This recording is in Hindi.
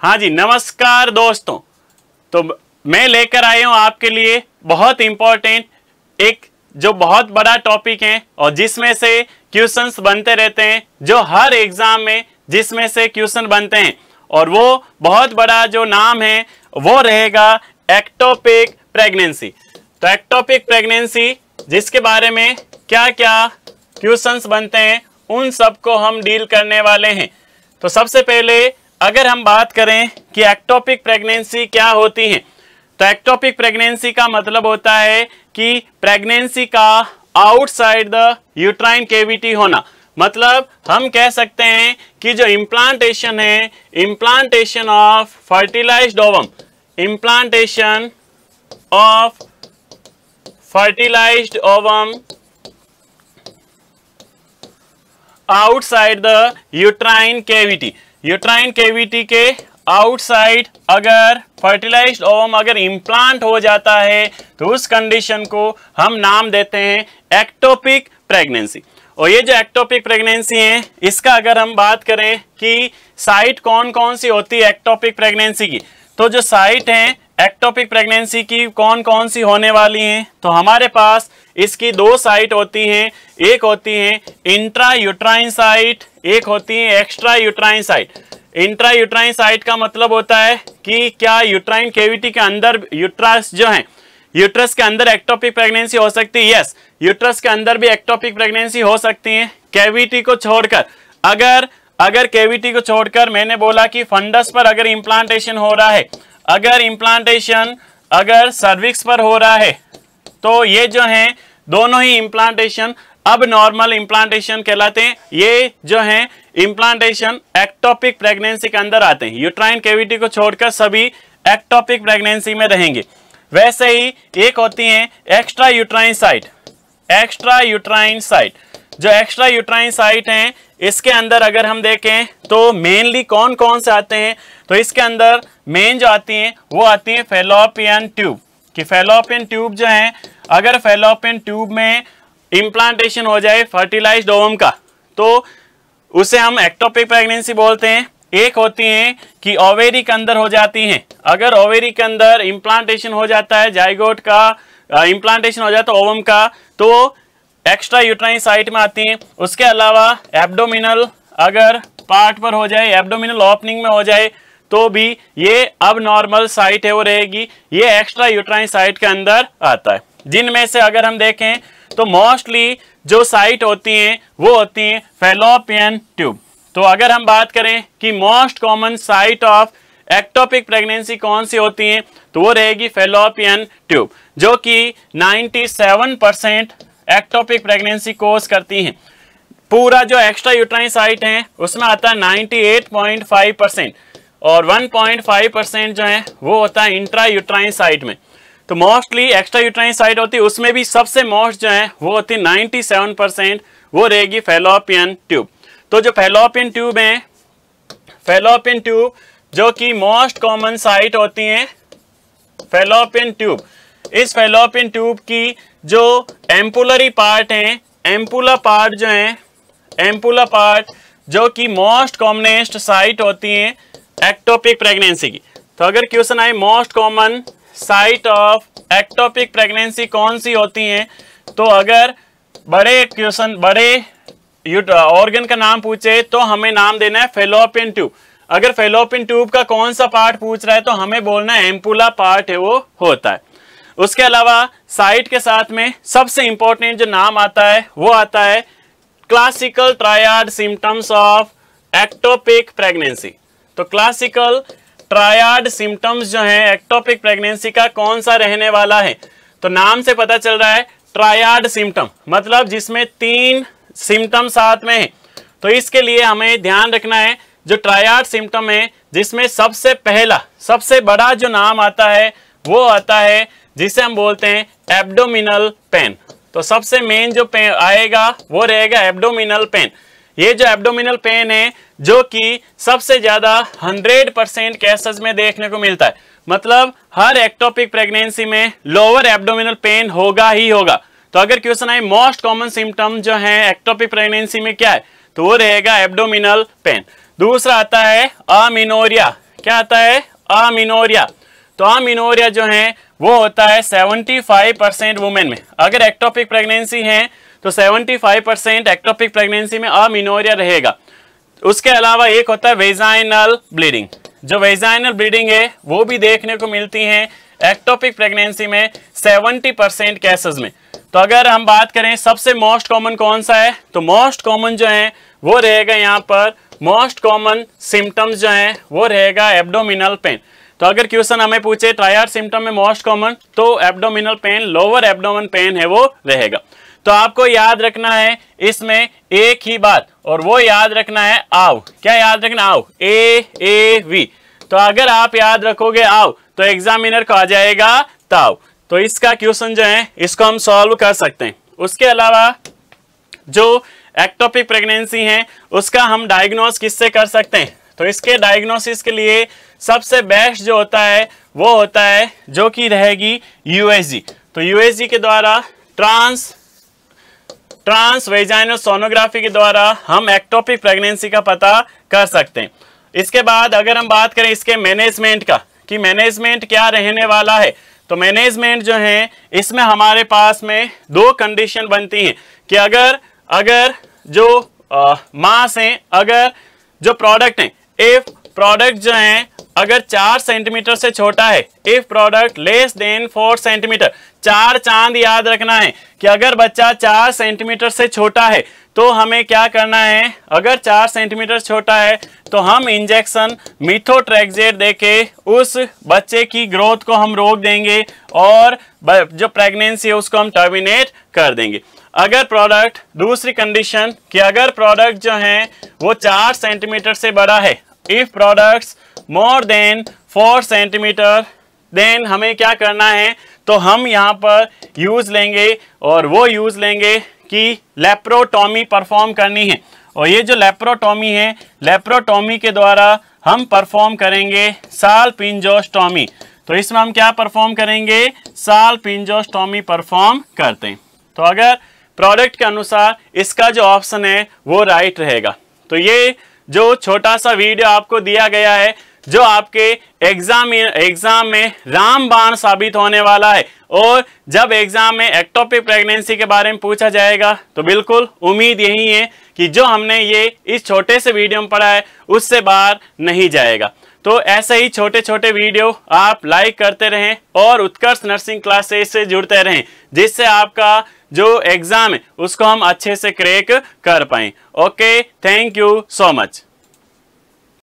हाँ जी, नमस्कार दोस्तों। तो मैं लेकर आया हूँ आपके लिए बहुत इंपॉर्टेंट एक जो बहुत बड़ा टॉपिक है और जिसमें से क्वेश्चंस बनते रहते हैं, जो हर एग्जाम में जिसमें से क्वेश्चन बनते हैं, और वो बहुत बड़ा जो नाम है वो रहेगा एक्टोपिक प्रेगनेंसी। तो एक्टोपिक प्रेगनेंसी जिसके बारे में क्या क्या क्वेश्चंस बनते हैं उन सब को हम डील करने वाले हैं। तो सबसे पहले अगर हम बात करें कि एक्टोपिक प्रेगनेंसी क्या होती है, तो एक्टोपिक प्रेगनेंसी का मतलब होता है कि प्रेगनेंसी का आउटसाइड द यूट्राइन कैविटी होना। मतलब हम कह सकते हैं कि जो इम्प्लांटेशन है, implantation of fertilised ovum, implantation of fertilised ovum outside the uterine cavity. Uterine cavity के आउटसाइड अगर फर्टिलाइज्ड ओवम अगर इम्प्लांट हो जाता है तो उस कंडीशन को हम नाम देते हैं एक्टोपिक प्रेगनेंसी। और ये जो एक्टोपिक प्रेगनेंसी है, इसका अगर हम बात करें कि साइट कौन कौन सी होती है एक्टोपिक प्रेगनेंसी की, तो जो साइट है एक्टोपिक प्रेगनेंसी की कौन कौन सी होने वाली हैं, तो हमारे पास इसकी दो साइट होती हैं। एक होती है इंट्रा यूट्राइन साइट, एक होती है extra uterine site. Intra uterine site का मतलब होता है कि क्या यूट्राइन कैविटी के अंदर यूट्रस जो है, यूट्रस के अंदर एक्टोपिक प्रेगनेंसी हो सकती है। यस, यूट्रस के अंदर भी एक्टोपिक प्रेगनेंसी हो सकती है कैविटी को छोड़कर। अगर कैविटी को छोड़कर मैंने बोला कि फंडस पर अगर इम्प्लांटेशन हो रहा है, अगर इम्प्लांटेशन अगर सर्विक्स पर हो रहा है, तो ये जो है दोनों ही इम्प्लांटेशन अब नॉर्मल इम्प्लांटेशन कहलाते हैं। ये जो है इम्प्लांटेशन एक्टोपिक प्रेगनेंसी के अंदर आते हैं। यूट्राइन कैविटी को छोड़कर सभी एक्टोपिक प्रेगनेंसी में रहेंगे। वैसे ही एक होती है extra uterine site. Extra uterine site, जो एक्स्ट्रा यूट्राइन साइट है, इसके अंदर अगर हम देखें तो मेनली कौन कौन से आते हैं, तो इसके अंदर मेन जो आती हैं वो आती है फैलोपियन ट्यूब। कि फैलोपियन ट्यूब जो है, अगर फैलोपियन ट्यूब में इम्प्लांटेशन हो जाए फर्टिलाइज्ड ओवम का, तो उसे हम एक्टोपिक प्रेगनेंसी बोलते हैं। एक होती है कि ओवेरी के अंदर हो जाती हैं। अगर ओवेरी के अंदर इम्प्लांटेशन हो जाता है, जाइगोट का इम्प्लांटेशन हो जाता है ओवम का, तो एक्स्ट्रा यूट्राइन साइट में आती हैं। उसके अलावा एब्डोमिनल अगर पार्ट पर हो जाए, एब्डोमिनल ओपनिंग में हो जाए, तो भी ये अब नॉर्मल साइट है वो रहेगी। ये एक्स्ट्रा यूट्राइन साइट के अंदर आता है। जिनमें से अगर हम देखें तो मोस्टली जो साइट होती हैं वो होती हैं फैलोपियन ट्यूब। तो अगर हम बात करें कि most common site of ectopic pregnancy कौन सी होती हैं, तो वो रहेगी फैलोपियन ट्यूब, जो कि 97% एक्टोपिक प्रेगनेंसी कोज करती हैं। पूरा जो एक्स्ट्रा यूट्राइन साइट है उसमें आता है 98.5% और 1.5% जो है वो होता है इंट्रा यूट्राइन साइट में। तो मोस्टली एक्स्ट्रा यूट्राइन साइट होती है, उसमें भी सबसे मोस्ट जो है वो होती है 97%, वो रहेगी फैलोपियन ट्यूब। तो जो फैलोपियन ट्यूब है, फैलोपियन ट्यूब जो कि मोस्ट कॉमन साइट होती है फैलोपियन ट्यूब। इस फैलोपियन ट्यूब की जो एम्पुलरी पार्ट है, एम्पुला पार्ट जो है, एम्पुला पार्ट जो कि मोस्ट कॉमनेस्ट साइट होती है एक्टोपिक प्रेगनेंसी की। तो अगर क्वेश्चन आए most common site of ectopic pregnancy कौन सी होती हैं, तो अगर बड़े क्वेश्चन बड़े ऑर्गन का नाम पूछे तो हमें नाम देना है फैलोपियन ट्यूब। अगर फैलोपियन ट्यूब का कौन सा पार्ट पूछ रहा है तो हमें बोलना है एम्पुला पार्ट है वो होता है। उसके अलावा साइट के साथ में सबसे इंपॉर्टेंट जो नाम आता है वो आता है classical triad symptoms of ectopic pregnancy. तो क्लासिकल ट्रायड सिम्टम्स जो है एक्टोपिक प्रेगनेंसी का कौन सा रहने वाला है, तो नाम से पता चल रहा है ट्रायड सिम्टम, मतलब जिसमें 3 सिम्टम साथ में है। तो इसके लिए हमें ध्यान रखना है जो ट्रायड सिम्टम है, जिसमें सबसे पहला सबसे बड़ा जो नाम आता है वो आता है जिसे हम बोलते हैं एब्डोमिनल पेन। तो सबसे मेन जो पेन आएगा वो रहेगा एब्डोमिनल पेन। ये जो एब्डोमिनल पेन है जो कि सबसे ज्यादा 100% केसेस में देखने को मिलता है। मतलब हर एक्टोपिक प्रेगनेंसी में लोअर एब्डोमिनल पेन होगा ही होगा। तो अगर क्वेश्चन आए मोस्ट कॉमन सिम्टम जो है एक्टोपिक प्रेगनेंसी में क्या है, तो वो रहेगा एब्डोमिनल पेन। दूसरा आता है अमेनोरिया, क्या आता है? अमीनोरिया। तो अमीनोरिया जो है वो होता है 75% वुमेन में। अगर एक्टोपिक प्रेगनेंसी है तो 75% एक्टोपिक प्रेगनेंसी में अमीनोरिया रहेगा। उसके अलावा एक होता है वेजाइनल ब्लीडिंग। जो वेजाइनल ब्लीडिंग है वो भी देखने को मिलती है एक्टोपिक प्रेगनेंसी में 70% केसेस में। तो अगर हम बात करें सबसे मोस्ट कॉमन कौन सा है, तो मोस्ट कॉमन जो है वो रहेगा यहाँ पर, मोस्ट कॉमन सिम्टम्स जो है वो रहेगा एब्डोमिनल पेन। तो अगर क्वेश्चन हमें पूछे ट्रायड सिम्टम में मोस्ट कॉमन, तो abdominal pain, lower abdomen pain है वो रहेगा। तो आपको याद रखना है इसमें एक ही बात, और वो याद रखना है आव। क्या याद रखना? आव, AAV। तो अगर आप याद रखोगे आव तो एग्जामिनर को आ जाएगा ताव। तो इसका क्वेश्चन जो है इसको हम सॉल्व कर सकते हैं। उसके अलावा जो एक्टोपिक प्रेगनेंसी है उसका हम डायग्नोस किससे कर सकते हैं? तो इसके डायग्नोसिस के लिए सबसे बेस्ट जो होता है वो होता है जो कि रहेगी USG। तो USG के द्वारा ट्रांस वेजाइनल सोनोग्राफी के द्वारा हम एक्टोपिक प्रेगनेंसी का पता कर सकते हैं। इसके बाद अगर हम बात करें इसके मैनेजमेंट का, कि मैनेजमेंट क्या रहने वाला है, तो मैनेजमेंट जो है इसमें हमारे पास में दो कंडीशन बनती हैं कि अगर जो मास है, अगर जो प्रोडक्ट है, इफ प्रोडक्ट जो है अगर 4 सेंटीमीटर से छोटा है, if product less than 4 centimetre, 4 चांद याद रखना है कि अगर बच्चा 4 सेंटीमीटर से छोटा है तो हमें क्या करना है? अगर 4 सेंटीमीटर छोटा है तो हम इंजेक्शन मिथोट्रेक्सेट देके उस बच्चे की ग्रोथ को हम रोक देंगे और जो प्रेगनेंसी है उसको हम टर्मिनेट कर देंगे। अगर प्रोडक्ट, दूसरी कंडीशन कि अगर प्रोडक्ट जो है वो 4 सेंटीमीटर से बड़ा है, if products more than 4 centimetre, then हमें क्या करना है? तो हम यहाँ पर यूज लेंगे, और वो यूज लेंगे कि लेप्रोटॉमी परफॉर्म करनी है। और ये जो लेप्रोटॉमी है, लेप्रोटॉमी के द्वारा हम परफॉर्म करेंगे साल्पिंजोस्टॉमी। तो इसमें हम क्या परफॉर्म करेंगे? साल्पिंजोस्टॉमी परफॉर्म करते हैं। तो अगर प्रोडक्ट के अनुसार इसका जो ऑप्शन है वो राइट रहेगा। तो ये जो छोटा सा वीडियो आपको दिया गया है जो आपके एग्जाम में रामबाण साबित होने वाला है, और जब एग्जाम में एक्टोपिक प्रेगनेंसी के बारे में पूछा जाएगा तो बिल्कुल उम्मीद यही है कि जो हमने ये इस छोटे से वीडियो में पढ़ा है उससे बाहर नहीं जाएगा। तो ऐसे ही छोटे छोटे वीडियो आप लाइक करते रहें और उत्कर्ष नर्सिंग क्लासेस से जुड़ते रहें, जिससे आपका जो एग्जाम है उसको हम अच्छे से क्रैक कर पाएं। Okay, thank you so much.